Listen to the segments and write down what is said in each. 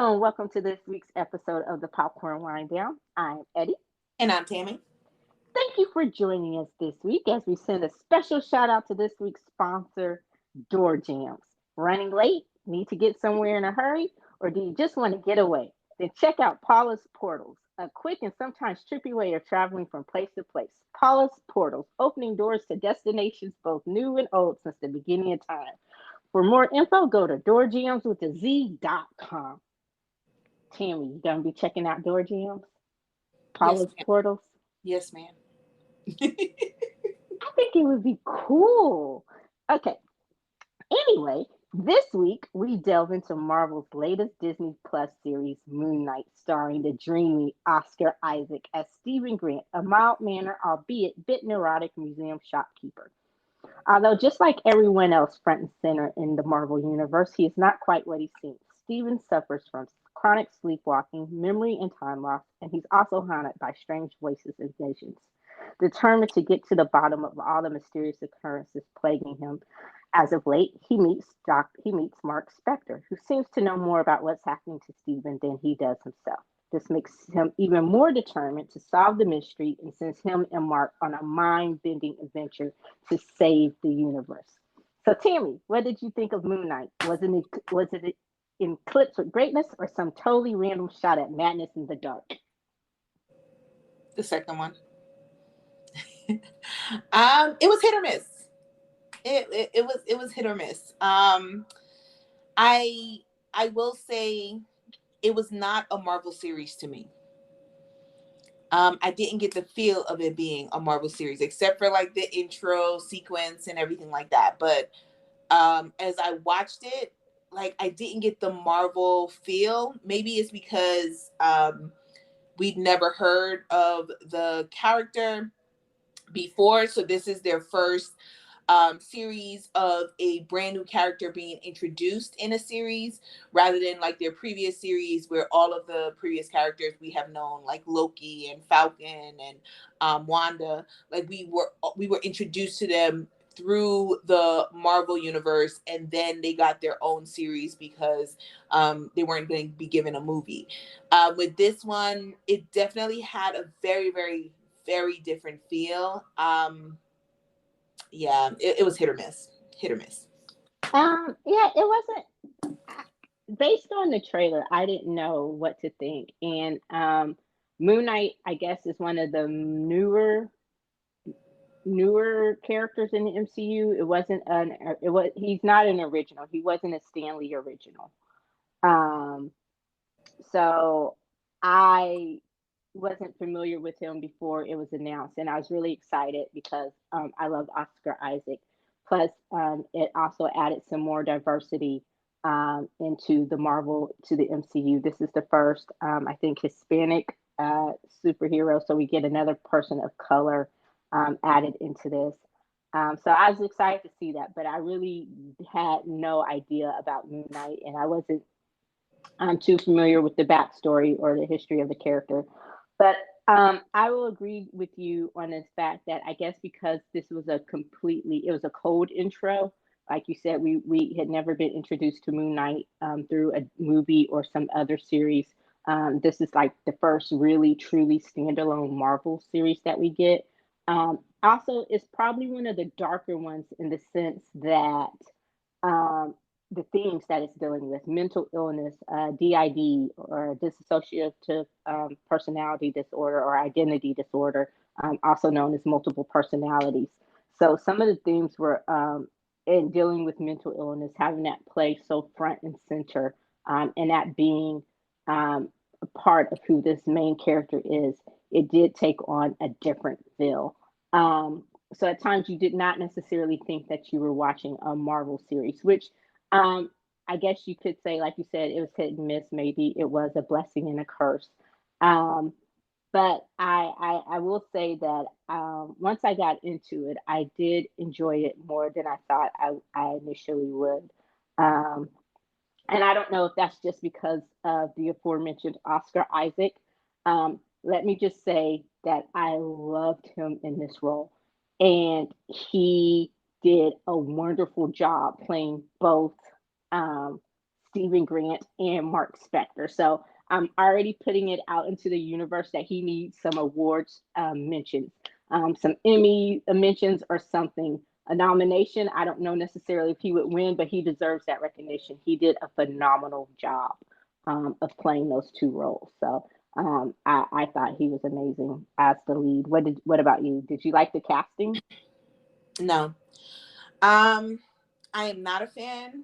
Hello and welcome to this week's episode of the Popcorn Wind Down. I'm Eddie. And I'm Tammy. Thank you for joining us this week as we send a special shout out to this week's sponsor, Door Jams. Running late? Need to get somewhere in a hurry? Or do you just want to get away? Then check out Paula's Portals, a quick and sometimes trippy way of traveling from place to place. Paula's Portals, opening doors to destinations both new and old since the beginning of time. For more info, go to doorjams.com. Tammy, you gonna be checking out Door Jams? Yes, Paula's ma'am. Portals? Yes, ma'am. I think it would be cool. Okay, anyway, this week we delve into Marvel's latest Disney Plus series, Moon Knight, starring the dreamy Oscar Isaac as Stephen Grant, a mild-mannered, albeit bit neurotic museum shopkeeper. Although, just like everyone else front and center in the Marvel Universe, he is not quite what he seems. Steven suffers from chronic sleepwalking, memory and time loss, and he's also haunted by strange voices and visions. Determined to get to the bottom of all the mysterious occurrences plaguing him, as of late, he meets Marc Specter, who seems to know more about what's happening to Steven than he does himself. This makes him even more determined to solve the mystery and sends him and Mark on a mind-bending adventure to save the universe. So, Tammy, what did you think of Moon Knight? Was it eclipsed with greatness or some totally random shot at madness in the dark? The second one. It was hit or miss. It was hit or miss. I I will say it was not a Marvel series to me. I didn't get the feel of it being a Marvel series, except for like the intro sequence and everything like that. But as I watched it, like I didn't get the Marvel feel. Maybe it's because we'd never heard of the character before, so this is their first series of a brand new character being introduced in a series, rather than like their previous series where all of the previous characters we have known, like Loki and Falcon and Wanda, like we were introduced to them through the Marvel universe, and then they got their own series because they weren't going to be given a movie. With this one, it definitely had a very, very, very different feel. Yeah, it was hit or miss. Hit or miss. Yeah, it wasn't based on the trailer. I didn't know what to think, and Moon Knight, I guess, is one of the newer characters in the MCU. He's not an original. He wasn't a Stanley original. Um, so I wasn't familiar with him before it was announced, and I was really excited because I love Oscar Isaac. Plus, it also added some more diversity into the MCU. This is the first, I think, Hispanic superhero, so we get another person of color added into this. So I was excited to see that, but I really had no idea about Moon Knight, and I wasn't too familiar with the backstory or the history of the character. But I will agree with you on the fact that I guess because it was a cold intro. Like you said, we had never been introduced to Moon Knight through a movie or some other series. This is like the first really truly standalone Marvel series that we get. Also, it's probably one of the darker ones in the sense that um, the themes that it's dealing with: mental illness, DID, or dissociative personality disorder, or identity disorder, also known as multiple personalities. So, some of the themes were in dealing with mental illness, having that play so front and center, and that being a part of who this main character is. It did take on a different feel. So at times you did not necessarily think that you were watching a Marvel series, which um, I guess you could say, like you said, it was hit and miss. Maybe it was a blessing and a curse. Um, but I will say that once I got into it, I did enjoy it more than I thought I initially would. Um, and I don't know if that's just because of the aforementioned Oscar Isaac. Let me just say that I loved him in this role, and he did a wonderful job playing both um, Stephen Grant and Marc Specter. So I'm already putting it out into the universe that he needs some awards mentions, some Emmy mentions or something. A nomination. I don't know necessarily if he would win, but he deserves that recognition. He did a phenomenal job of playing those two roles. So I thought he was amazing as the lead. What about you? Did you like the casting? No. Um, I am not a fan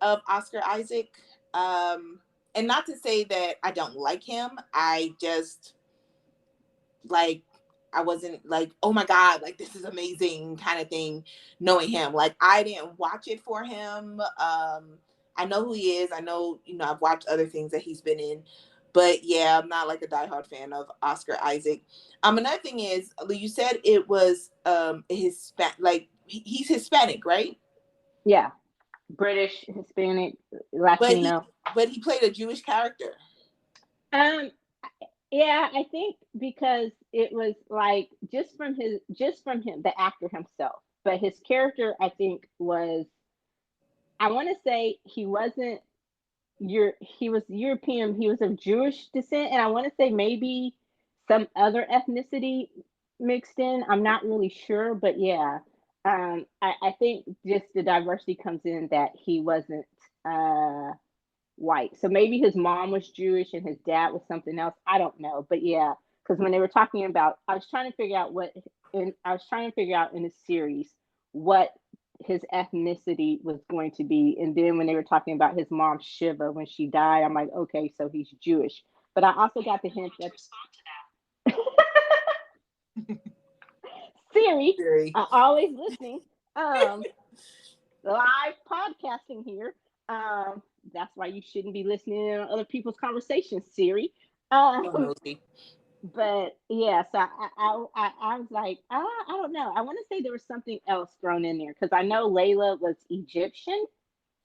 of Oscar Isaac. And not to say that I don't like him. I just like I wasn't like, oh my God, like this is amazing kind of thing, knowing him. Like I didn't watch it for him. I know who he is. I know, I've watched other things that he's been in. But yeah, I'm not like a diehard fan of Oscar Isaac. Another thing is, you said it was like he's Hispanic, right? Yeah, British, Hispanic, But he Latino. but he played a Jewish character. Um, yeah, I think because it was like just from him, the actor himself, but his character, I think, was, I want to say he wasn't he was European, he was of Jewish descent, and I want to say maybe some other ethnicity mixed in. I'm not really sure, but yeah, I think just the diversity comes in that he wasn't uh white. So maybe his mom was Jewish and his dad was something else. I don't know, but yeah, because when they were talking about, I was trying to figure out I was trying to figure out in the series what his ethnicity was going to be, and then when they were talking about his mom Shiva when she died, I'm like, okay, so he's Jewish. But I also got the hint that Siri, Very. always listening, um, live podcasting here. Um, that's why you shouldn't be listening to other people's conversations, Siri. So Um, nosy. but yeah, so I was like, I don't know. I want to say there was something else thrown in there because I know Layla was Egyptian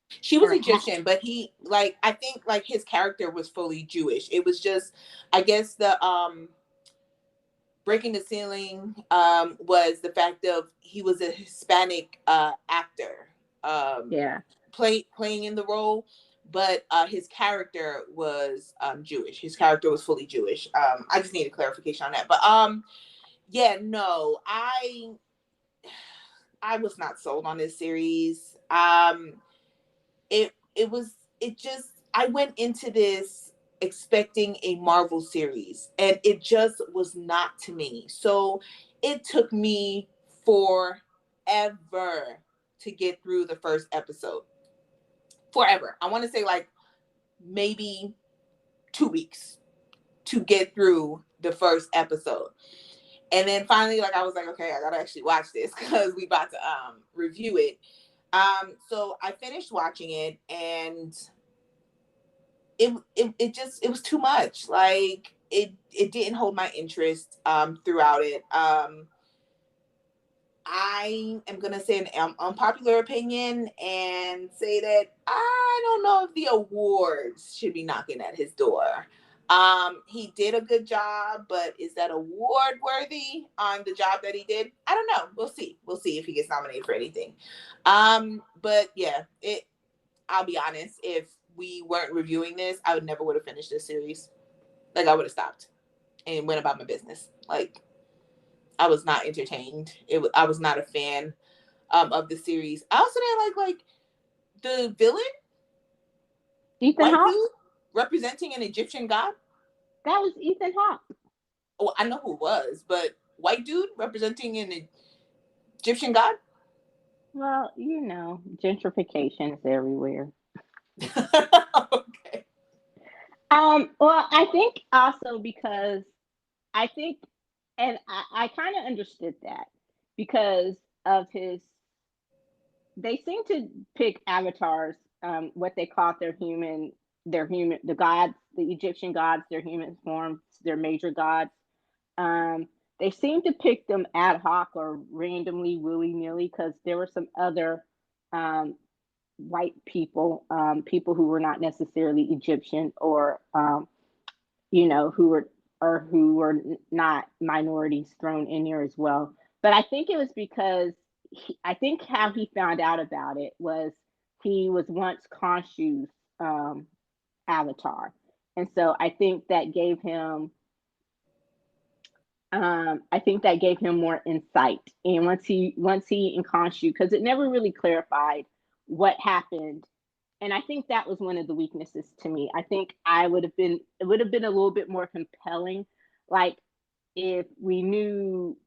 She was or ha- Egyptian, but he like I think like his character was fully Jewish. It was just I guess the breaking the ceiling was the fact of he was a Hispanic actor yeah. playing in the role, but his character was Jewish. His character was fully Jewish. I just need a clarification on that. But yeah, no, I was not sold on this series. It was it just I went into this expecting a Marvel series and it just was not to me. So it took me forever to get through the first episode. Forever. I want to say like maybe 2 weeks to get through the first episode. And then finally, like I was like, okay, I gotta actually watch this because we about to review it. So I finished watching it and it just it was too much. Like it didn't hold my interest throughout it. I am gonna say an unpopular opinion and say that I don't know if the awards should be knocking at his door. He did a good job, but is that award worthy on the job that he did? I don't know. We'll see. We'll see if he gets nominated for anything. But yeah, it. I'll be honest. If we weren't reviewing this, I would never would have finished this series. Like I would have stopped and went about my business. Like I was not entertained. I was not a fan of the series. I also didn't like the villain, Ethan white Hawke. dude representing an Egyptian god. That was Ethan Hawke. Oh, I know who it was, but white dude representing an Egyptian god. Well, gentrification is everywhere. Okay. Well, I think also because I think, and I kind of understood that because of his, they seem to pick avatars, what they call the gods, the Egyptian gods, their human forms, their major gods. Um, they seem to pick them ad hoc or randomly, willy nilly, because there were some other um, white people, people who were not necessarily Egyptian or who were not minorities thrown in here as well. But I think it was because I think how he found out about it was he was once conscious avatar. And so I think that gave him more insight. And once he and Khonshu, because it never really clarified what happened. And I think that was one of the weaknesses to me. I think it would have been a little bit more compelling, like if we knew,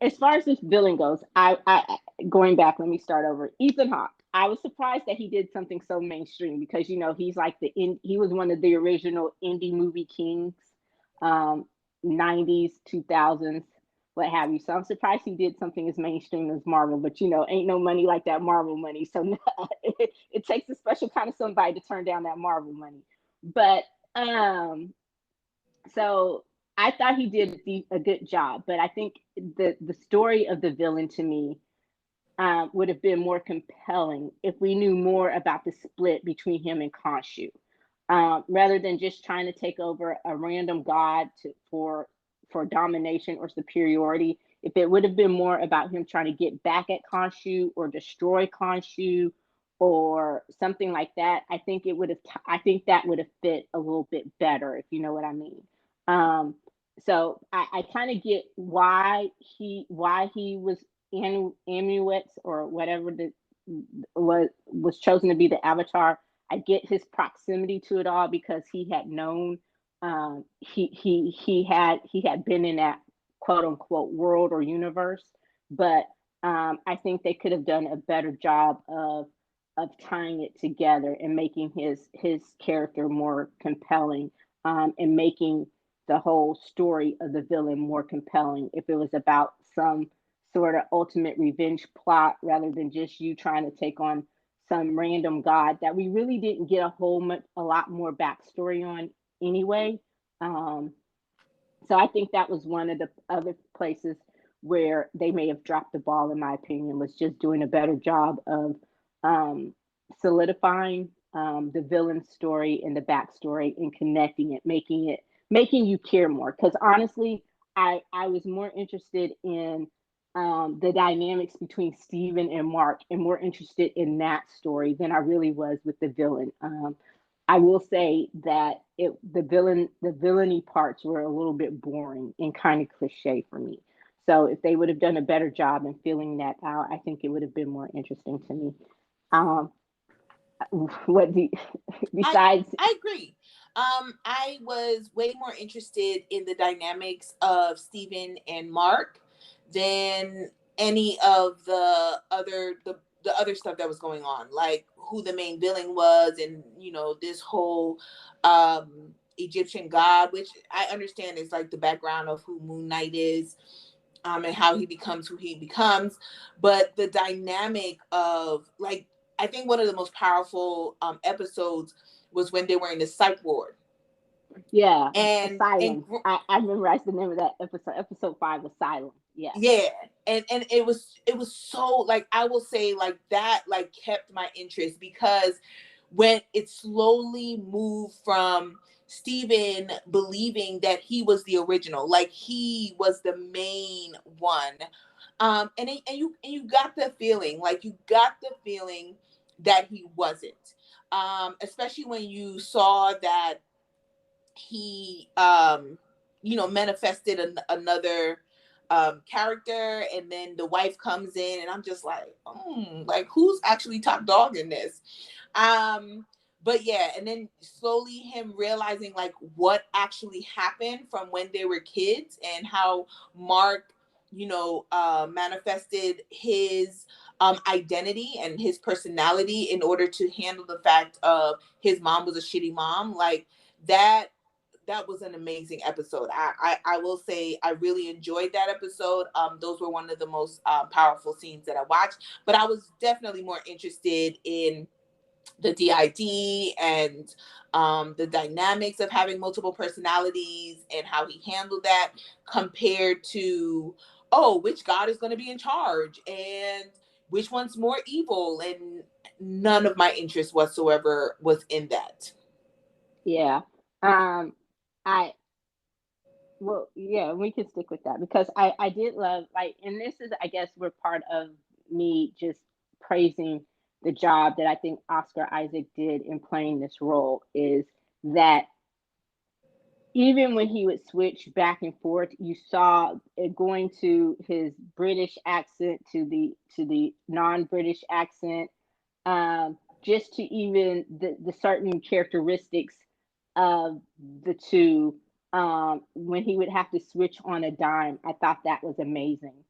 as far as this villain goes, I going back, let me start over. Ethan Hawke. I was surprised that he did something so mainstream because he's like he was one of the original indie movie kings, um, 90s, 2000s, what have you. So I'm surprised he did something as mainstream as Marvel. But ain't no money like that Marvel money. So it takes a special kind of somebody to turn down that Marvel money. But so I thought he did a good job, but I think the story of the villain to me would have been more compelling if we knew more about the split between him and Khonshu, rather than just trying to take over a random god for domination or superiority. If it would have been more about him trying to get back at Khonshu or destroy Khonshu or something like that, I think that would have fit a little bit better, if you know what I mean. Um, so I kind of get why he was Amuets or whatever was chosen to be the avatar. I get his proximity to it all because he had known, he had been in that quote unquote world or universe. But I think they could have done a better job of tying it together and making his character more compelling, and making the whole story of the villain more compelling if it was about some sort of ultimate revenge plot rather than just you trying to take on some random god that we really didn't get a lot more backstory on anyway. Um, so I think that was one of the other places where they may have dropped the ball, in my opinion, was just doing a better job of um, solidifying the villain story and the backstory and connecting it, making you care more. Because honestly, I was more interested in the dynamics between Steven and Mark, and more interested in that story than I really was with the villain. I will say that the villainy parts were a little bit boring and kind of cliche for me. So if they would have done a better job in filling that out, I think it would have been more interesting to me. Um, what do I besides? I agree. I was way more interested in the dynamics of Steven and Mark than any of the other stuff that was going on, like who the main villain was, and this whole Egyptian god, which I understand is like the background of who Moon Knight is, and how he becomes who he becomes. But the dynamic of, like, I think one of the most powerful episodes was when they were in the psych ward. Yeah, And Asylum. I memorized the name of that episode. Episode 5, Asylum. Yes. yeah, and it was so, like, I will say, like, that, like, kept my interest, because when it slowly moved from Steven believing that he was the original, like he was the main one, and you got the feeling, that he wasn't, especially when you saw that he manifested another character, and then the wife comes in, and I'm just like, like, who's actually top dog in this? But yeah, and then slowly him realizing, like, what actually happened from when they were kids, and how Mark manifested his identity and his personality in order to handle the fact of his mom was a shitty mom, like that. That was an amazing episode. I will say I really enjoyed that episode. Those were one of the most powerful scenes that I watched. But I was definitely more interested in the DID and the dynamics of having multiple personalities and how he handled that, compared to, oh, which god is going to be in charge and which one's more evil. And none of my interest whatsoever was in that. Yeah. Um, I Well, yeah, we can stick with that because I did love, like, and this is, I guess, we're part of me just praising the job that I think Oscar Isaac did in playing this role is that even when he would switch back and forth, you saw it going to his British accent to the non-British accent, just to even the certain characteristics of the two. When he would have to switch on a dime, I thought that was amazing.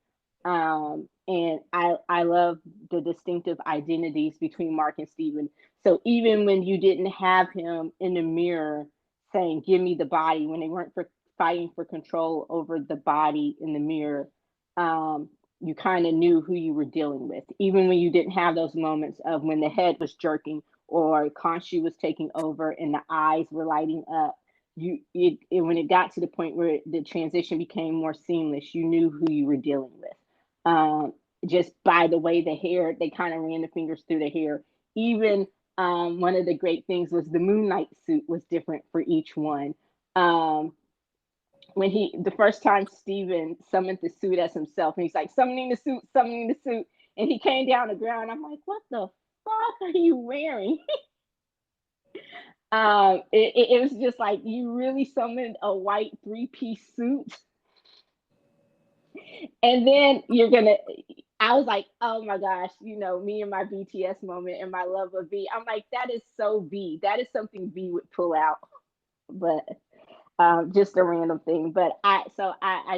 And I love the distinctive identities between Mark and Steven. So even when you didn't have him in the mirror saying, "Give me the body," when they weren't fighting for control over the body in the mirror, you kind of knew who you were dealing with. Even when you didn't have those moments of when the head was jerking or Khonshu was taking over and the eyes were lighting up, when it got to the point where the transition became more seamless, you knew who you were dealing with. Um, just by the way the hair, they kind of ran the fingers through the hair. Even one of the great things was the Moon Knight suit was different for each one. Um, when the first time Steven summoned the suit as himself, and he's like, summoning the suit, and he came down the ground. I'm like, what the fuck are you wearing? It was just like, you really summoned a white 3-piece suit, and then I was like, oh my gosh, me and my BTS moment and my love of V. I'm like, that is so V. That is something V would pull out. But just a random thing. But I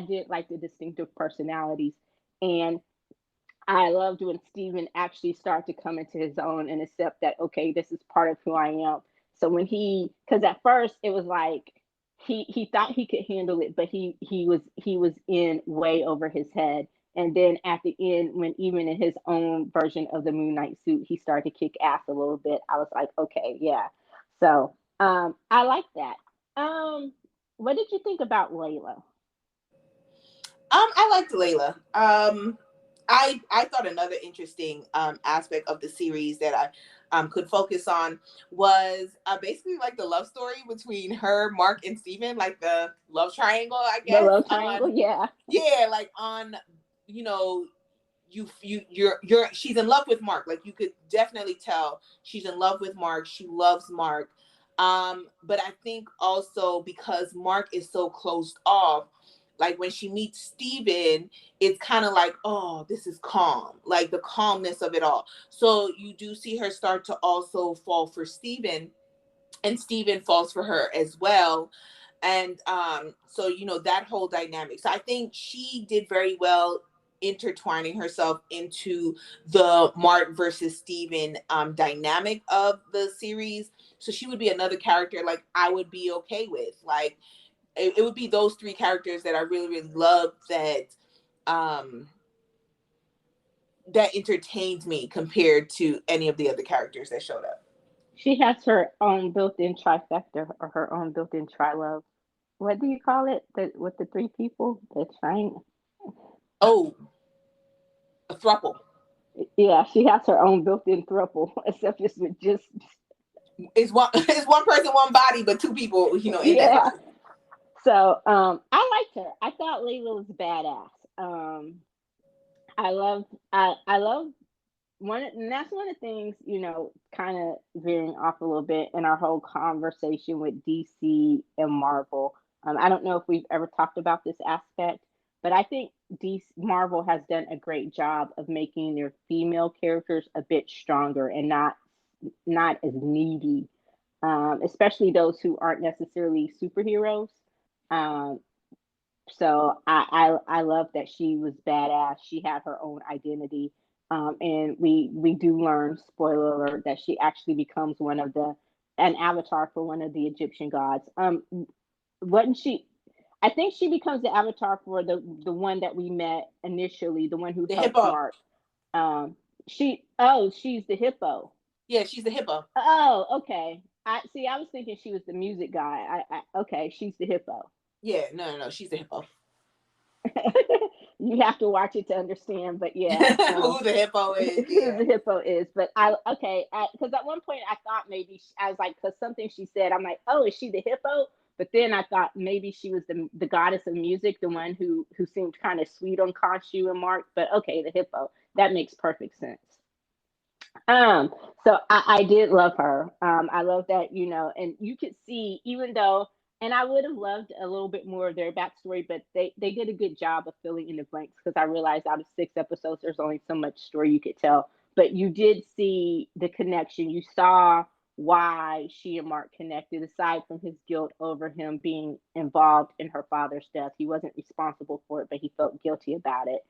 did like the distinctive personalities, and I loved when Steven actually started to come into his own and accept that, okay, this is part of who I am. So because at first it was like he thought he could handle it, but he was in way over his head. And then at the end, when even in his own version of the Moon Knight suit, he started to kick ass a little bit. I was like, okay, yeah. So I like that. What did you think about Layla? I liked Layla. I thought another interesting aspect of the series that I could focus on was basically like the love story between her, Mark, and Steven, like the love triangle, I The guess. love triangle, yeah. Yeah, like on, you know, you're she's in love with Mark. Like you could definitely tell she's in love with Mark. She loves Mark. But I think also because Mark is so closed off, like when she meets Steven, it's kind of like, oh, this is calm, like the calmness of it all. So you do see her start to also fall for Steven, and Steven falls for her as well. And so that whole dynamic. So I think she did very well intertwining herself into the Mark versus Steven dynamic of the series. So she would be another character like I would be okay with. Like it would be those three characters that I really, really love um that entertained me compared to any of the other characters that showed up. She has her own built-in trifecta, or her own built-in tri-love. What do you call it? With the three people, the triangle. Oh, a throuple. Yeah, she has her own built-in throuple, except it's with just It's one it's one person, one body, but two people, in that yeah. body. So I liked her. I thought Layla was badass. I love and that's one of the things, kind of veering off a little bit in our whole conversation with DC and Marvel. I don't know if we've ever talked about this aspect, but I think Marvel has done a great job of making their female characters a bit stronger and not as needy, especially those who aren't necessarily superheroes. Um, so I love that she was badass. She had her own identity, and we do learn, spoiler alert, that she actually becomes an avatar for one of the Egyptian gods. Wasn't she? I think she becomes the avatar for the one that we met initially, the one who The helped hippo. Mark. She's the hippo. Yeah, she's the hippo. Oh, okay. I was thinking she was the music guy. Okay, she's the hippo. Yeah, no, she's the hippo. You have to watch it to understand, but yeah, Who the hippo is? who Yeah. the hippo is. But because at one point I thought maybe I was like, because something she said, I'm like, oh, is she the hippo? But then I thought maybe she was the goddess of music, the one who seemed kind of sweet on Khonshu and Mark. But okay, the hippo, that makes perfect sense. Um, so I did love her. I love that, and you could see, even though, and I would have loved a little bit more of their backstory, but they did a good job of filling in the blanks, because I realized out of 6 episodes, there's only so much story you could tell. But you did see the connection. You saw why she and Mark connected, aside from his guilt over him being involved in her father's death. He wasn't responsible for it, but he felt guilty about it.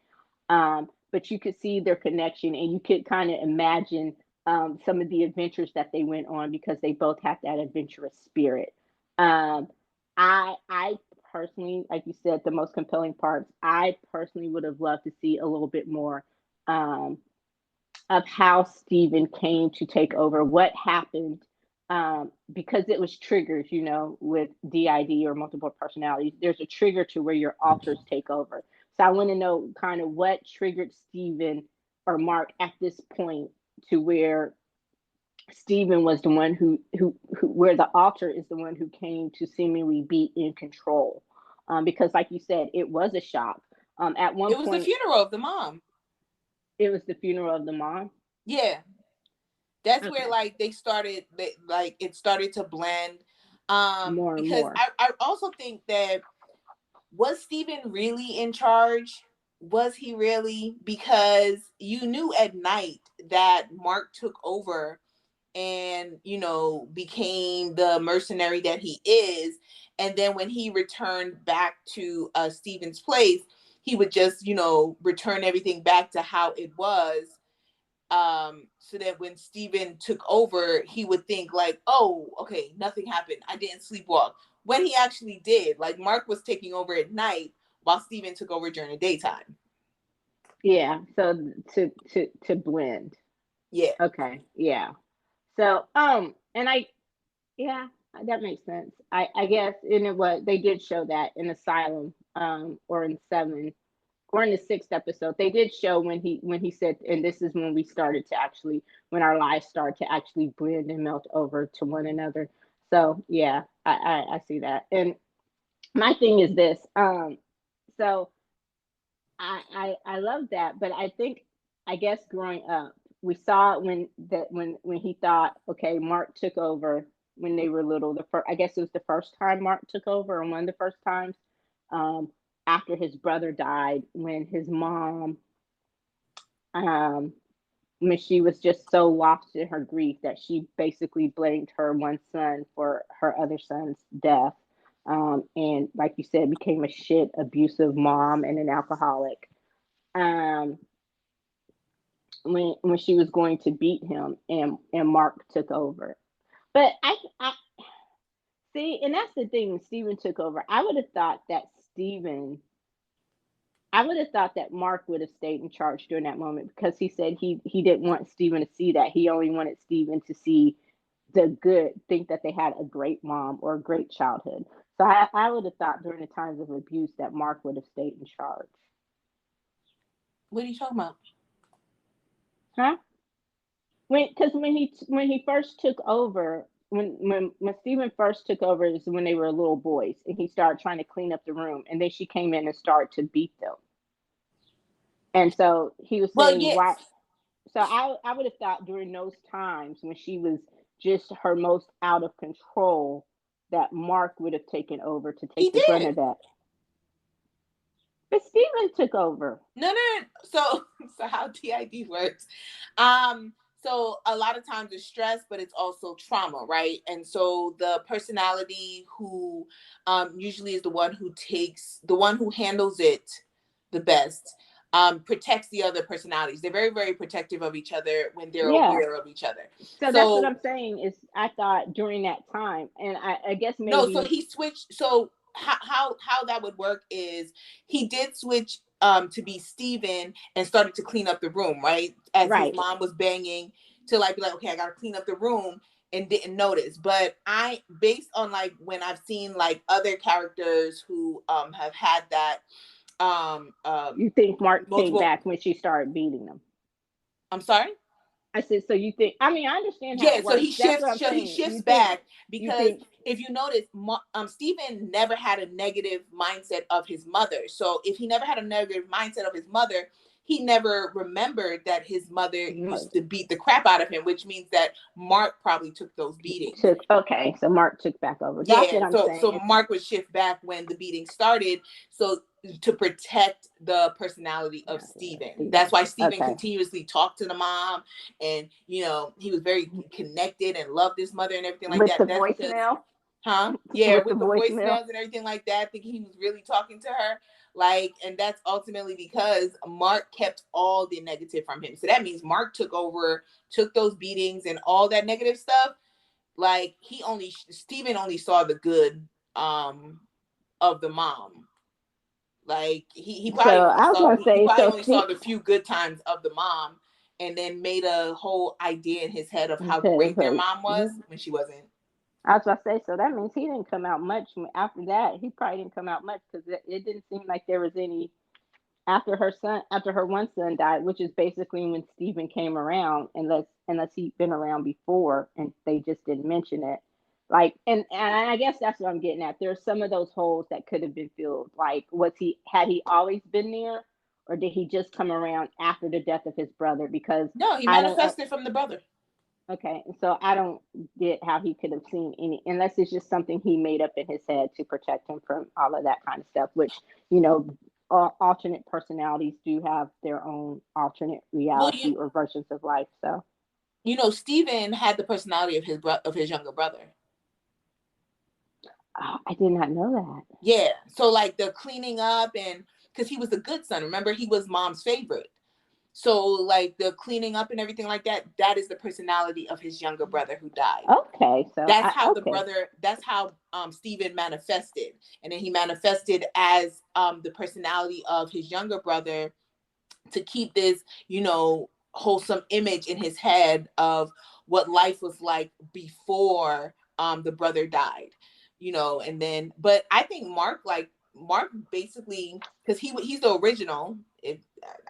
But you could see their connection, and you could kind of imagine some of the adventures that they went on, because they both had that adventurous spirit. Um, I personally, like you said, the most compelling parts, I personally would have loved to see a little bit more um, of how Stephen came to take over, what happened, because it was triggered, with DID or multiple personalities. There's a trigger to where your alters take over. So I want to know kind of what triggered Stephen or Mark at this point, to where Stephen was the one who where the alter is the one who came to seemingly be in control. Because, like you said, it was a shock. At one It was the point, funeral of the mom. it was the funeral of the mom. Yeah. That's where Okay. like like it started to blend. More and Because more. I also think that, was Steven really in charge? Was he really? Because you knew at night that Mark took over and, became the mercenary that he is. And then when he returned back to Steven's place, he would just, return everything back to how it was, so that when Steven took over, he would think like, oh, okay, nothing happened, I didn't sleepwalk, when he actually did. Like, Mark was taking over at night while Steven took over during the daytime. Yeah, so to blend. Yeah. Okay, yeah. So and yeah, that makes sense. I guess, and it was, they did show that in Asylum, or in 7, or in the 6th episode, they did show when he said, and this is when we started to actually, when our lives start to actually blend and melt over to one another. So yeah, I see that. And my thing is this, so I love that, but I think, I guess, growing up, we saw when he thought, okay, Mark took over when they were little. The first, I guess it was the first time Mark took over, and one of the first times, um, after his brother died, when his mom, um, when she was just so lost in her grief that she basically blamed her one son for her other son's death. And like you said, became a shit abusive mom and an alcoholic. um when she was going to beat him, and Mark took over. But I see, and that's the thing, when Steven took over, I would have thought that Mark would have stayed in charge during that moment, because he said he didn't want Steven to see that. He only wanted Steven to see the good, think that they had a great mom or a great childhood. So I would have thought during the times of abuse that Mark would have stayed in charge. What are you talking about? Huh? Because when he first took over, when Stephen first took over, is when they were little boys, and he started trying to clean up the room, and then she came in and started to beat them. And so he was Well, saying, why. yes. So I would have thought during those times when she was just her most out of control, that Mark would have taken over to He take the brunt of did. that. But Stephen took over. No, no, no. So how TID works. So a lot of times it's stress, but it's also trauma, right? And so the personality who usually is the one who handles it the best, protects the other personalities. They're very, very protective of each other when they're Yeah. aware of each other. So that's what So I'm saying, is I thought during that time, and I guess no, so maybe. he switched. So how that would work is he did switch to be Steven and started to clean up the room, right? As his Right. mom was banging, to like be like, okay, I gotta clean up the room, and didn't notice. But I, based on like when I've seen like other characters who have had that um um You think Mark came multiple, back when she started beating them? I'm sorry. I said, so you think? I mean, I understand how Yeah, it works. That's what I'm so he saying. shifts You think? back You because think? if you notice, Stephen never had a negative mindset of his mother. So if he never had a negative mindset of his mother, he never remembered that his mother used to beat the crap out of him, which means that Mark probably took those beatings. Okay, so Mark took back over. Yeah, that's what I'm saying. So Mark would shift back when the beating started, so to protect the personality of Steven. That's why Steven continuously talked to the mom, and he was very connected and loved his mother and everything like with that. The voicemail. Yeah, with the voicemails and everything like that, thinking he was really talking to her. And that's ultimately because Mark kept all the negative from him. So that means Mark took those beatings and all that negative stuff. Steven only saw the good of the mom. He probably only saw the few good times of the mom, and then made a whole idea in his head of how great their mom was when she wasn't. I was about to say, so that means he didn't come out much after that. He probably didn't come out much because it didn't seem like there was any after her one son died, which is basically when Steven came around, unless he'd been around before and they just didn't mention it. And I guess that's what I'm getting at. There's some of those holes that could have been filled. Had he always been there, or did he just come around after the death of his brother? Because no, he manifested from the brother. Okay, so I don't get how he could have seen any, unless it's just something he made up in his head to protect him from all of that kind of stuff, which, alternate personalities do have their own alternate reality or versions of life. So, Steven had the personality of his younger brother. I did not know that. Yeah, so the cleaning up, and because he was a good son, remember, he was mom's favorite. So the cleaning up and everything like that, that is the personality of his younger brother who died. Okay. So that's how Steven manifested. And then he manifested as the personality of his younger brother to keep this, wholesome image in his head of what life was like before the brother died. And then, but I think Mark basically, because he's the original,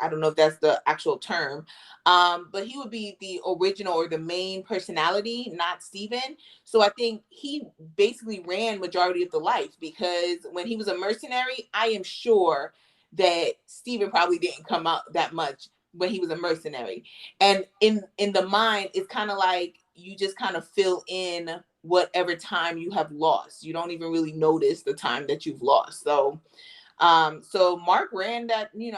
I don't know if that's the actual term, but he would be the original or the main personality, not Steven. So I think he basically ran majority of the life, because when he was a mercenary, I am sure that Steven probably didn't come out that much when he was a mercenary. And in the mind, it's kind of like you just kind of fill in whatever time you have lost. You don't even really notice the time that you've lost. So Mark ran that, he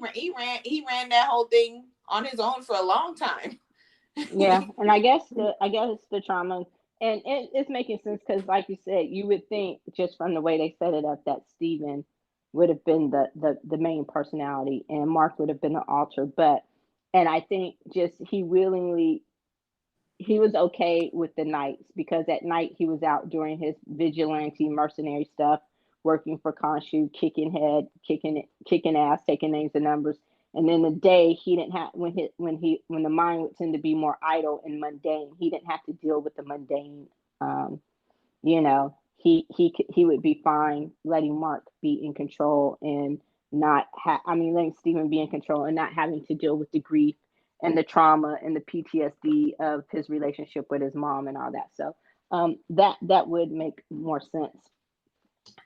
ran that whole thing on his own for a long time. Yeah, and I guess the trauma, and it's making sense because, like you said, you would think just from the way they set it up that Steven would have been the main personality and Mark would have been the alter, and I think just he was okay with the nights, because at night he was out doing his vigilante mercenary stuff, working for Khonshu, kicking ass, taking names and numbers. And then the day he didn't have when the mind would tend to be more idle and mundane, he didn't have to deal with the mundane. He would be fine letting Mark be in control and letting Steven be in control and not having to deal with the grief and the trauma and the PTSD of his relationship with his mom and all that. So that would make more sense.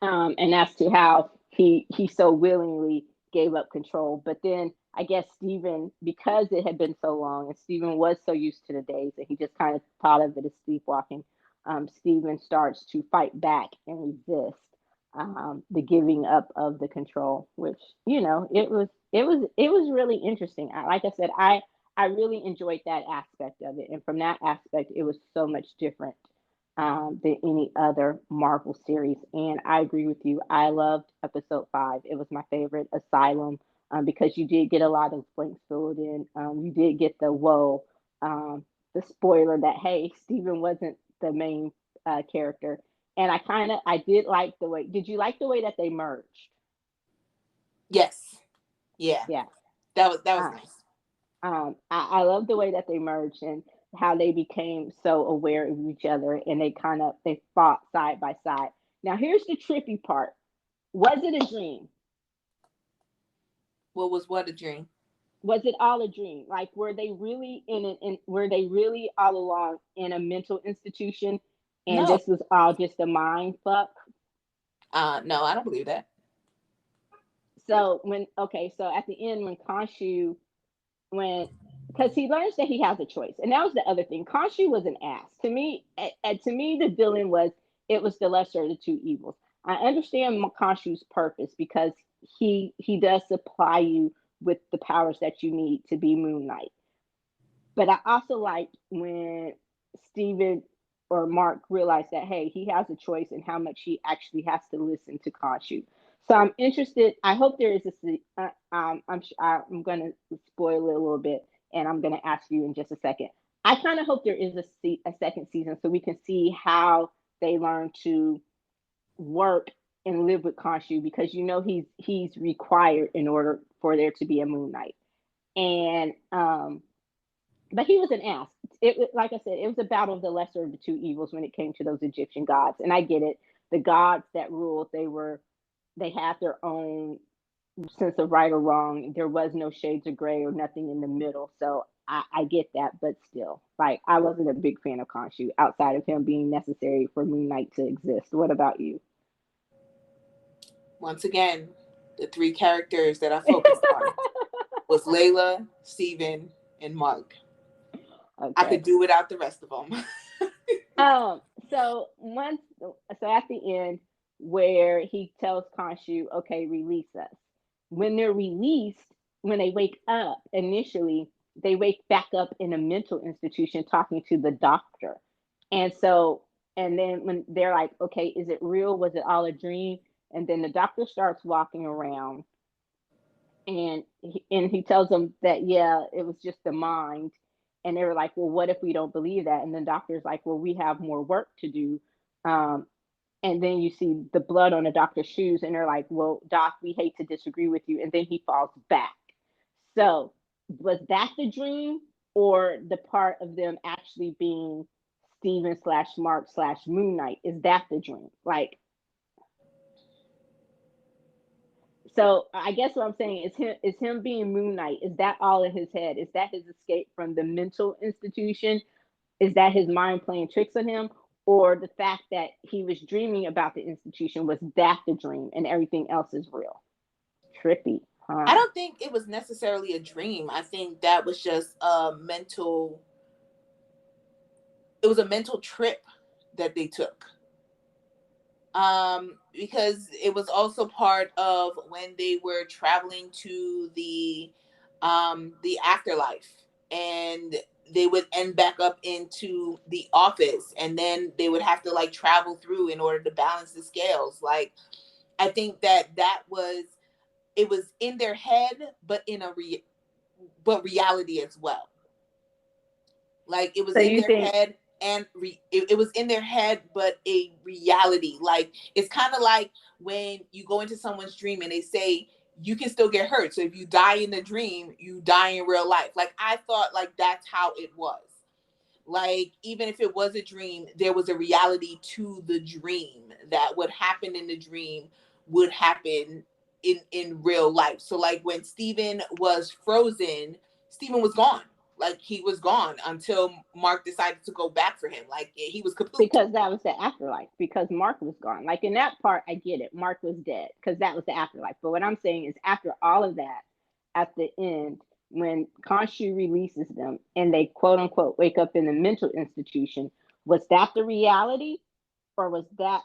And as to how he so willingly gave up control. But then I guess Steven, because it had been so long and Steven was so used to the days that he just kind of thought of it as sleepwalking, Steven starts to fight back and resist the giving up of the control, which, it was really interesting. Like I said, I really enjoyed that aspect of it. And from that aspect, it was so much different than any other Marvel series. And I agree with you. I loved episode 5. It was my favorite, Asylum, because you did get a lot of blanks filled in. You did get the spoiler that, hey, Steven wasn't the main character. And I did like the way. Did you like the way that they merged? Yes. Yeah. Yeah. That was nice. I love the way that they merged and how they became so aware of each other, and they fought side by side. Now here's the trippy part. Was it a dream? What a dream? Was it all a dream? Were they really were they really all along in a mental institution, and No. This was all just a mind fuck? No, I don't believe that. So so at the end when Khonshu when because he learns that he has a choice, and that was the other thing. Khonshu was an ass to me. To me, the villain was it was the lesser of the two evils. I understand Khonshu's purpose because he does supply you with the powers that you need to be Moon Knight. But I also liked when Steven or Mark realized that hey, he has a choice in how much he actually has to listen to Khonshu. So I'm interested. I hope there is I'm going to spoil it a little bit, and I'm going to ask you in just a second. I kind of hope there is a second season so we can see how they learn to work and live with Khonshu because he's required in order for there to be a Moon Knight. And but he was an ass. Like I said, it was a battle of the lesser of the two evils when it came to those Egyptian gods. And I get it. The gods that ruled, they had their own sense of right or wrong. There was no shades of gray or nothing in the middle. So I get that, but still, like I wasn't a big fan of Khonshu outside of him being necessary for Moon Knight to exist. What about you? Once again, the three characters that I focused on was Layla, Steven, and Mark. I Okay. could do without the rest of them. Um, so once, so at the end, where he tells Khonshu, okay, release us. When they're released, when they wake up, initially, they wake back up in a mental institution talking to the doctor. And so, and then when they're like, okay, is it real? Was it all a dream? And then the doctor starts walking around and he tells them that yeah it was just the mind, and they were like well what if we don't believe that, and the doctor's like well we have more work to do. um, and then you see the blood on the doctor's shoes and they're like well doc we hate to disagree with you, and then he falls back. So was that the dream or the part of them actually being Steven slash Mark slash Moon Knight? Is that the dream? Like, so I guess what I'm saying is him being Moon Knight. Is that all in his head? Is that his escape from the mental institution? Is that his mind playing tricks on him? Or the fact that he was dreaming about the institution, was that the dream and everything else is real? Trippy, I huh? don't think it was necessarily a dream. I think that was just a mental, it was a mental trip that they took. Because it was also part of when they were traveling to the afterlife, and they would end back up into the office, and then they would have to like travel through in order to balance the scales. Like I think that was, it was in their head but in a but reality as well. Like it was So in you their think head and it was in their head but a reality. Like it's kind of like when you go into someone's dream and they say you can still get hurt, so if you die in the dream you die in real life. Like I thought like that's how it was. Like even if it was a dream, there was a reality to the dream. That what happened in the dream would happen in real life. So like when Steven was frozen, Steven was gone. Like he was gone until Mark decided to go back for him. Like he was kaput. because that was the afterlife, because Mark was gone. Like in that part, I get it. Mark was dead because that was the afterlife. But what I'm saying is, after all of that, at the end, when Khonshu releases them and they quote unquote wake up in the mental institution, was that the reality, or was that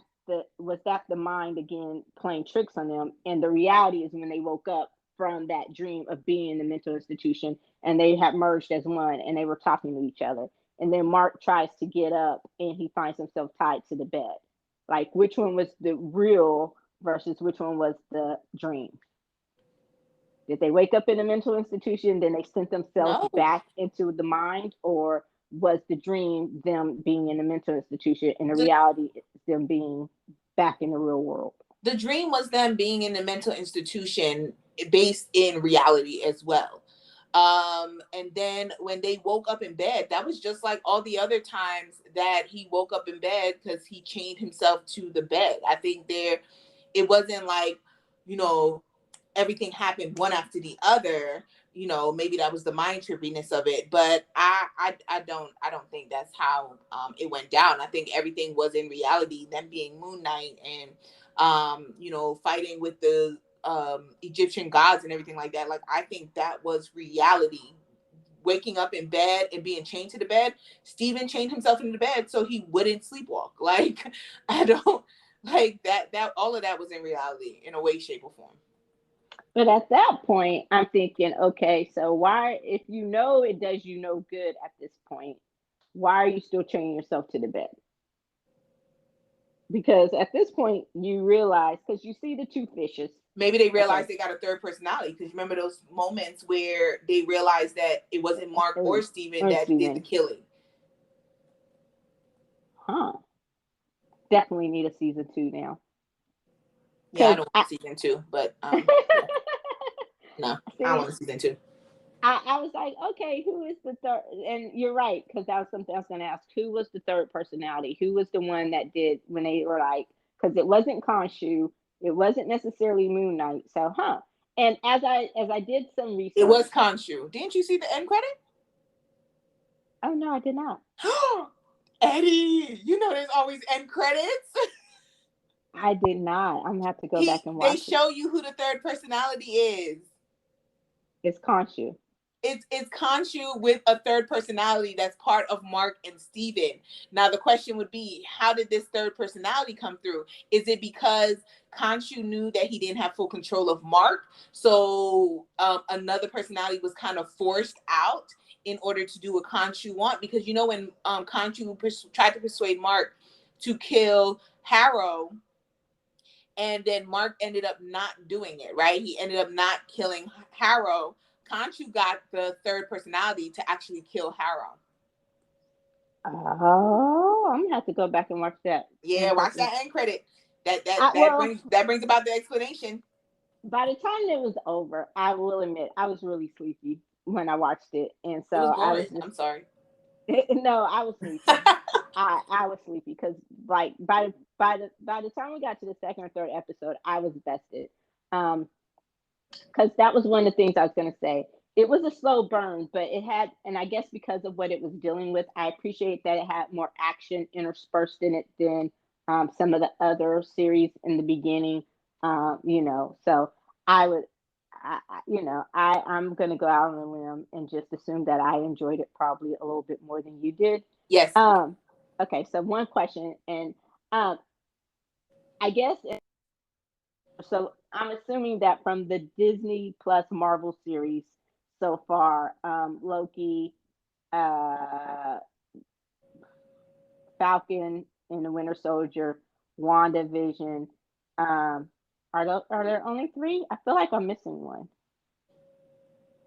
the mind again playing tricks on them? And the reality is when they woke up from that dream of being in the mental institution and they had merged as one and they were talking to each other. And then Mark tries to get up and he finds himself tied to the bed. Like, which one was the real versus which one was the dream? Did they wake up in a mental institution, then they sent themselves No. back into the mind, or was the dream them being in a mental institution and the The reality is them being back in the real world? the dream was them being in a mental institution based in reality as well. And then when they woke up in bed, that was just like all the other times that he woke up in bed because he chained himself to the bed. I think there, it wasn't like, you know, everything happened one after the other. You know, maybe that was the mind trippiness of it, but I don't think that's how it went down. I think everything was in reality. Them being Moon Knight and you know, fighting with Egyptian gods and everything like that. Like, I think that was reality. Waking up in bed and being chained to the bed. Steven chained himself into the bed so he wouldn't sleepwalk. Like, I don't like that all of that was in reality in a way, shape, or form. But at that point, I'm thinking, okay, so why, if you know it does you no good at this point, why are you still chaining yourself to the bed? Because at this point, you realize, because you see the two fishes. Maybe they realized they got a third personality, because remember those moments where they realized that it wasn't Mark or Steven that did the killing. Huh. Definitely need a season 2 now. Yeah, I don't want season 2, but no, I don't want a season 2. I was like, okay, who is the third? And you're right, because that was something I was going to ask. Who was the third personality? Who was the one that did when they were like, because it wasn't Khonshu, it wasn't necessarily Moon Knight. So, And as I did some research, it was Khonshu. Didn't you see the end credit? Oh no, I did not. Eddie, you know there's always end credits. I did not. I'm gonna have to go back and watch. They show you who the third personality is. It's Khonshu. It's Khonshu with a third personality that's part of Mark and Steven. Now the question would be, how did this third personality come through? Is it because Khonshu knew that he didn't have full control of Mark, so another personality was kind of forced out in order to do what Khonshu want? Because you know when Khonshu tried to persuade Mark to kill Harrow, and then Mark ended up not doing it, right? He ended up not killing Harrow. Khonshu got the third personality to actually kill Harrow. Oh, I'm gonna have to go back and watch that. Yeah, watch that end credit. That brings about the explanation. By the time it was over, I will admit I was really sleepy when I watched it, and so I was I'm sorry. No, I was sleepy. I was sleepy because like by the time we got to the second or third episode, I was vested. Because that was one of the things I was going to say. It was a slow burn, but it had, and I guess because of what it was dealing with, I appreciate that it had more action interspersed in it than some of the other series in the beginning. So I would, I'm going to go out on a limb and just assume that I enjoyed it probably a little bit more than you did. Yes. Okay. So one question, and I guess. So I'm assuming that from the Disney plus Marvel series so far, Loki, Falcon and the Winter Soldier, WandaVision, are there only 3? I feel like I'm missing one.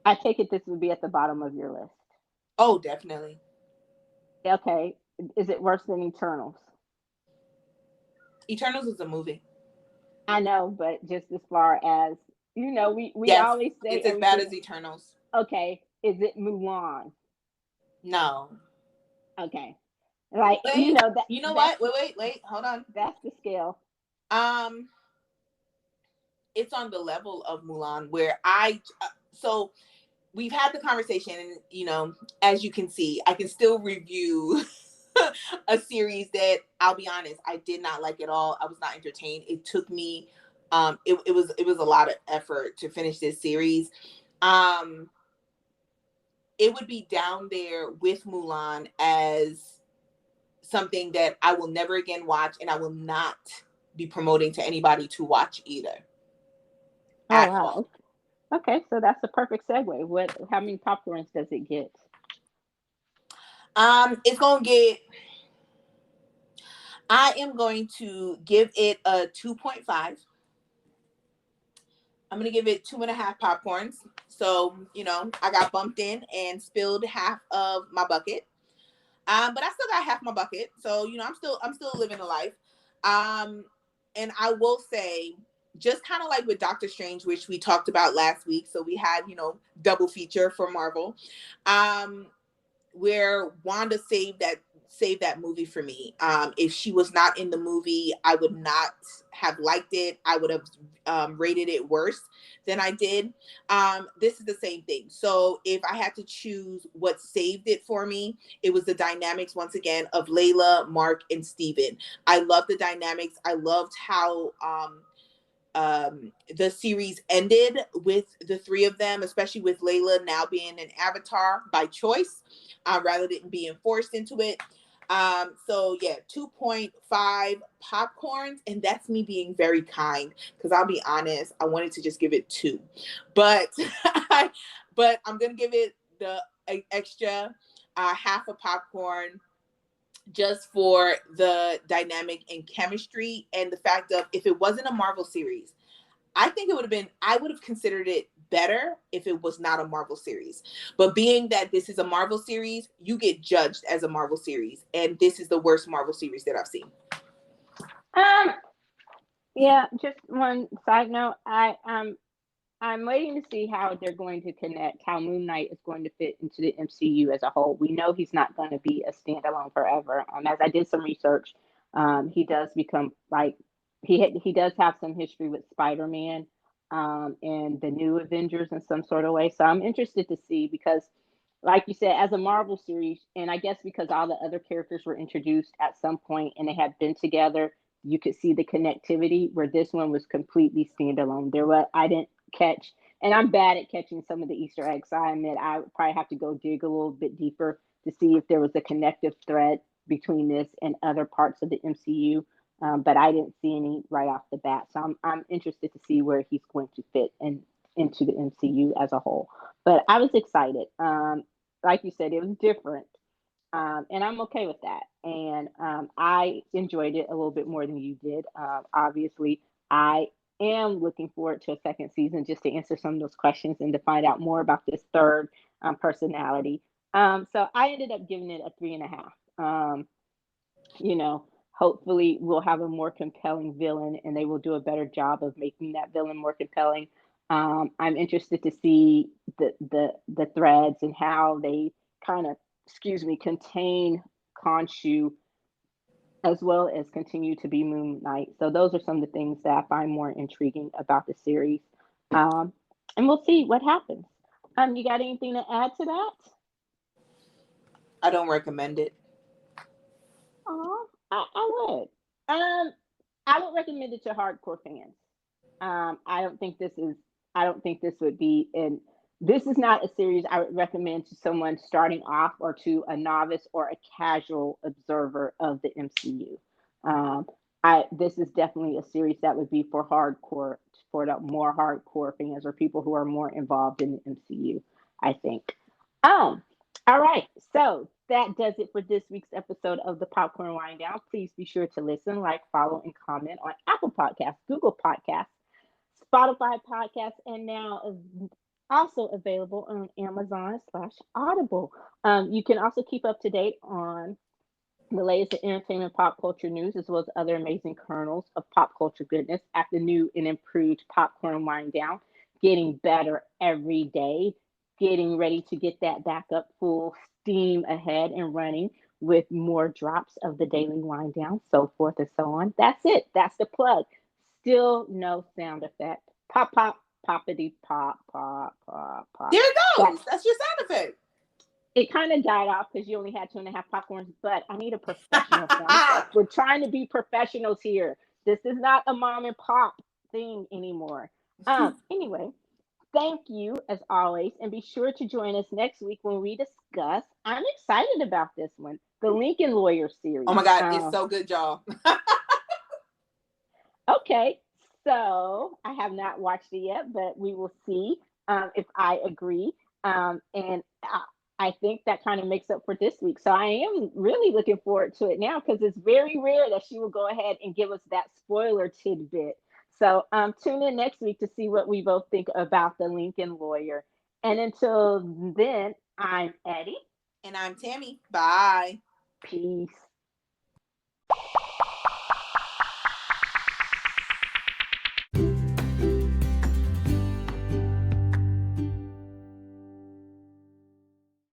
I take it this would be at the bottom of your list. Oh, definitely. Okay. Is it worse than Eternals? Eternals is a movie. I know, but just as far as, we yes, always say it's as bad as Eternals. Okay. Is it Mulan? No. Okay. Like, wait, what? Wait, hold on. That's the scale. It's on the level of Mulan where so we've had the conversation, and as you can see, I can still review a series that, I'll be honest, I did not like at all. I was not entertained. It took me it was a lot of effort to finish this series. It would be down there with Mulan as something that I will never again watch, and I will not be promoting to anybody to watch either. Oh wow. Okay, so that's a perfect segue. How many popcorns does it get? It's gonna get, I am going to give it a 2.5. I'm gonna give it 2.5 popcorns. So, I got bumped in and spilled half of my bucket. But I still got half my bucket. So, I'm still living a life. And I will say, just kind of like with Doctor Strange, which we talked about last week. So we had, double feature for Marvel, where Wanda saved that movie for me. If she was not in the movie, I would not have liked it. I would have rated it worse than I did. This is the same thing. So if I had to choose what saved it for me, it was the dynamics, once again, of Layla, Mark, and Steven. I loved the dynamics. I loved how the series ended with the three of them, especially with Layla now being an avatar by choice, rather than being forced into it. So yeah, 2.5 popcorns, and that's me being very kind, because I'll be honest, I wanted to just give it 2, but but I'm gonna give it the extra half a popcorn, just for the dynamic and chemistry, and the fact of, if it wasn't a Marvel series, I think I would have considered it better if it was not a Marvel series. But being that this is a Marvel series, you get judged as a Marvel series. And this is the worst Marvel series that I've seen. Yeah, just one side note. I'm waiting to see how they're going to connect, how Moon Knight is going to fit into the MCU as a whole. We know he's not going to be a standalone forever. As I did some research, he does become like he does have some history with Spider-Man and the new Avengers in some sort of way. So I'm interested to see, because, like you said, as a Marvel series, and I guess because all the other characters were introduced at some point and they had been together, you could see the connectivity, where this one was completely standalone. I didn't catch, and I'm bad at catching some of the Easter eggs, so I admit I would probably have to go dig a little bit deeper to see if there was a connective thread between this and other parts of the MCU. But I didn't see any right off the bat, so I'm interested to see where he's going to fit into the MCU as a whole. But I was excited. Like you said, it was different, and I'm okay with that. And I enjoyed it a little bit more than you did. Obviously, I am looking forward to a second season, just to answer some of those questions and to find out more about this third personality. So I ended up giving it a 3.5. You know, hopefully we'll have a more compelling villain, and they will do a better job of making that villain more compelling. I'm interested to see the threads and how they kind of, excuse me, contain Khonshu, as well as continue to be Moon Knight. So those are some of the things that I find more intriguing about the series. And we'll see what happens. You got anything to add to that? I don't recommend it. Oh, I would. I would recommend it to hardcore fans. I don't think this is. I don't think this would be in. This is not a series I would recommend to someone starting off, or to a novice or a casual observer of the MCU. Um, this is definitely a series that would be for hardcore, for the more hardcore fans, or people who are more involved in the MCU, I think. Um, all right, so that does it for this week's episode of the Popcorn Wind Down. Please be sure to listen, like, follow, and comment on Apple Podcasts, Google Podcasts, Spotify Podcasts, and now also available on Amazon/Audible. You can also keep up to date on the latest entertainment pop culture news, as well as other amazing kernels of pop culture goodness at the new and improved Popcorn Wind Down, getting better every day, getting ready to get that back up full steam ahead and running with more drops of the daily wind down, so forth and so on. That's it. That's the plug. Still no sound effect. Pop, pop, poppity, pop, pop, pop, pop. There it goes. That's your sound effect. It kind of died off because you only had 2.5 popcorns, but I need a professional sound effect. We're trying to be professionals here. This is not a mom and pop thing anymore. Anyway, thank you as always, and be sure to join us next week when we discuss. I'm excited about this one, the Lincoln Lawyer series. Oh my God, it's so good, y'all. Okay, so I have not watched it yet, but we will see if I agree. And I think that kind of makes up for this week. So I am really looking forward to it now, because it's very rare that she will go ahead and give us that spoiler tidbit. So tune in next week to see what we both think about the Lincoln Lawyer. And until then, I'm Eddie. And I'm Tammy. Bye. Peace.